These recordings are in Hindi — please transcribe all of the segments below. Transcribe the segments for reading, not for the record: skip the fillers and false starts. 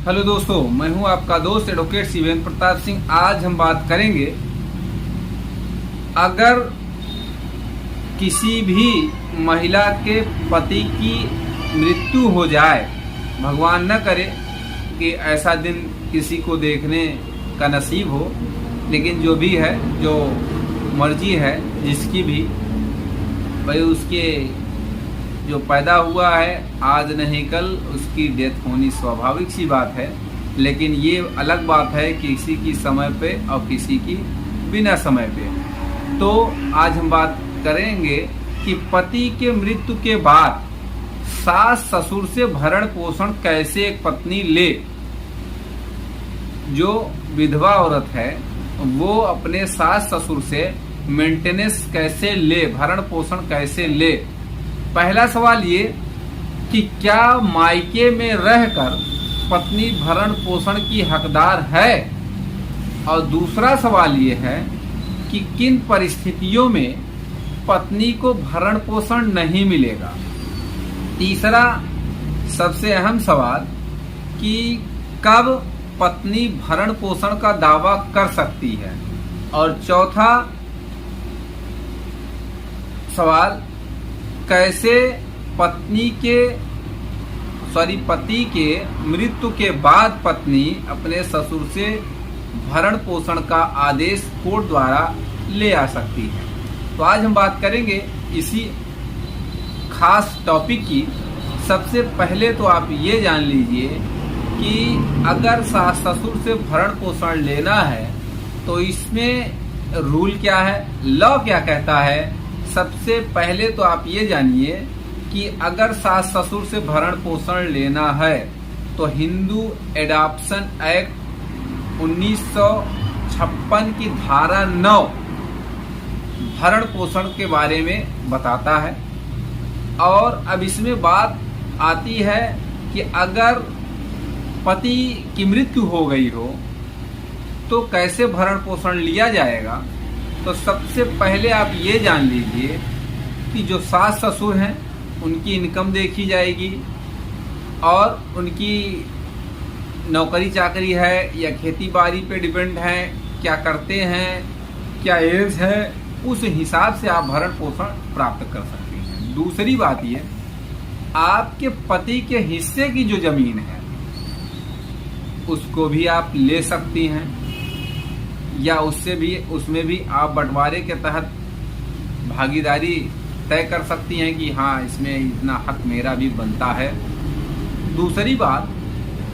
हेलो दोस्तों, मैं हूं आपका दोस्त एडवोकेट शिवेंद्र प्रताप सिंह। आज हम बात करेंगे, अगर किसी भी महिला के पति की मृत्यु हो जाए, भगवान न करे कि ऐसा दिन किसी को देखने का नसीब हो, लेकिन जो भी है, जो मर्जी है जिसकी भी, भाई उसके जो पैदा हुआ है आज नहीं कल उसकी डेथ होनी स्वाभाविक सी बात है। लेकिन ये अलग बात है कि किसी की समय पे और किसी की बिना समय पे। तो आज हम बात करेंगे कि पति के मृत्यु के बाद सास ससुर से भरण पोषण कैसे एक पत्नी ले। जो विधवा औरत है वो अपने सास ससुर से मेंटेनेंस कैसे ले, भरण पोषण कैसे ले। पहला सवाल ये कि क्या मायके में रहकर पत्नी भरण पोषण की हकदार है, और दूसरा सवाल ये है कि किन परिस्थितियों में पत्नी को भरण पोषण नहीं मिलेगा। तीसरा सबसे अहम सवाल कि कब पत्नी भरण पोषण का दावा कर सकती है, और चौथा सवाल कैसे पति के मृत्यु के बाद पत्नी अपने ससुर से भरण पोषण का आदेश कोर्ट द्वारा ले आ सकती है। तो आज हम बात करेंगे इसी खास टॉपिक की। सबसे पहले तो आप ये जान लीजिए कि अगर सास ससुर से भरण पोषण लेना है तो इसमें रूल क्या है, लॉ क्या कहता है। सबसे पहले तो आप ये जानिए कि अगर सास ससुर से भरण पोषण लेना है तो हिंदू एडॉप्शन एक्ट 1956 की धारा 9 भरण पोषण के बारे में बताता है। और अब इसमें बात आती है कि अगर पति की मृत्यु हो गई हो तो कैसे भरण पोषण लिया जाएगा। तो सबसे पहले आप ये जान लीजिए कि जो सास ससुर हैं उनकी इनकम देखी जाएगी, और उनकी नौकरी चाकरी है या खेती बाड़ी पे डिपेंड है, क्या करते हैं, क्या एज है, उस हिसाब से आप भरण पोषण प्राप्त कर सकते हैं। दूसरी बात ये, आपके पति के हिस्से की जो जमीन है उसको भी आप ले सकती हैं, या उसमें भी आप बंटवारे के तहत भागीदारी तय कर सकती हैं कि हाँ इसमें इतना हक मेरा भी बनता है। दूसरी बात,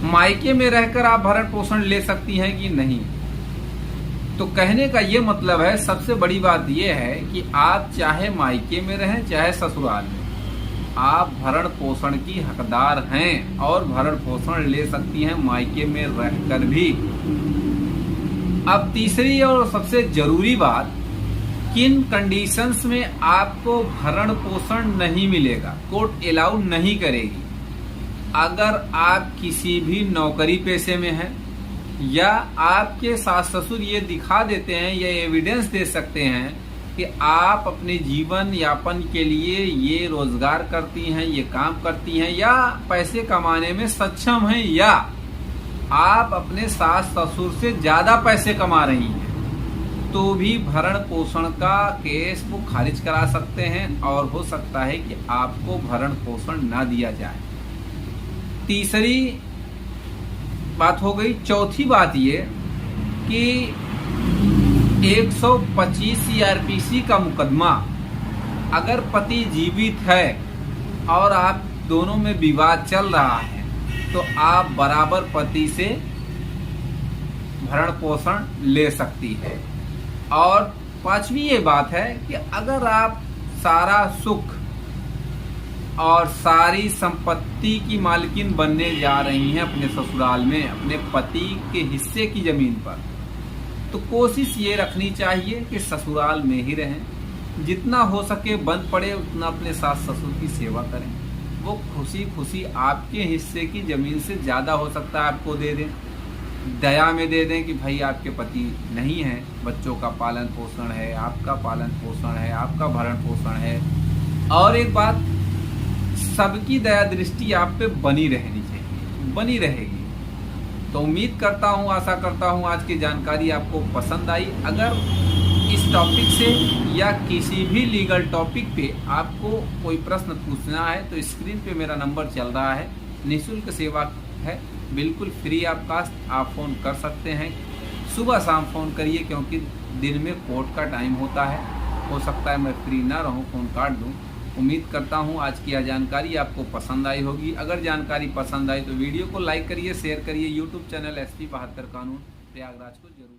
मायके में रहकर आप भरण पोषण ले सकती हैं कि नहीं। तो कहने का ये मतलब है, सबसे बड़ी बात ये है कि आप चाहे मायके में रहें चाहे ससुराल में, आप भरण पोषण की हकदार हैं और भरण पोषण ले सकती हैं मायके में रहकर भी। अब तीसरी और सबसे जरूरी बात, किन कंडीशंस में आपको भरण पोषण नहीं मिलेगा, कोर्ट अलाउ नहीं करेगी। अगर आप किसी भी नौकरी पेशे में हैं, या आपके सास ससुर ये दिखा देते हैं या एविडेंस दे सकते हैं कि आप अपने जीवन यापन के लिए ये रोजगार करती हैं, ये काम करती हैं, या पैसे कमाने में सक्षम हैं, या आप अपने सास ससुर से ज्यादा पैसे कमा रही हैं, तो भी भरण पोषण का केस वो खारिज करा सकते हैं, और हो सकता है कि आपको भरण पोषण ना दिया जाए। तीसरी बात हो गई। चौथी बात ये कि 125 सीआरपीसी का मुकदमा, अगर पति जीवित है और आप दोनों में विवाद चल रहा है तो आप बराबर पति से भरण पोषण ले सकती है। और पांचवी ये बात है कि अगर आप सारा सुख और सारी संपत्ति की मालकिन बनने जा रही हैं अपने ससुराल में अपने पति के हिस्से की जमीन पर, तो कोशिश ये रखनी चाहिए कि ससुराल में ही रहें। जितना हो सके बंद पड़े उतना अपने सास ससुर की सेवा करें। वो खुशी खुशी आपके हिस्से की जमीन से ज्यादा हो सकता है आपको दे दें, दया में दे दें कि भाई आपके पति नहीं है, बच्चों का पालन पोषण है, आपका पालन पोषण है, आपका भरण पोषण है। और एक बात, सबकी दया दृष्टि आप पे बनी रहनी चाहिए, बनी रहेगी। तो उम्मीद करता हूँ, आशा करता हूँ आज की जानकारी आपको पसंद आई। अगर इस टॉपिक से या किसी भी लीगल टॉपिक पे आपको कोई प्रश्न पूछना है तो स्क्रीन पे मेरा नंबर चल रहा है, निःशुल्क सेवा है, बिल्कुल फ्री ऑफ कास्ट आप फ़ोन कर सकते हैं। सुबह शाम फ़ोन करिए क्योंकि दिन में कोर्ट का टाइम होता है, हो सकता है मैं फ्री ना रहूं, फ़ोन काट दूं। उम्मीद करता हूं आज की यह जानकारी आपको पसंद आई होगी। अगर जानकारी पसंद आई तो वीडियो को लाइक करिए, शेयर करिए। यूट्यूब चैनल SP 72 कानून प्रयागराज को जरूर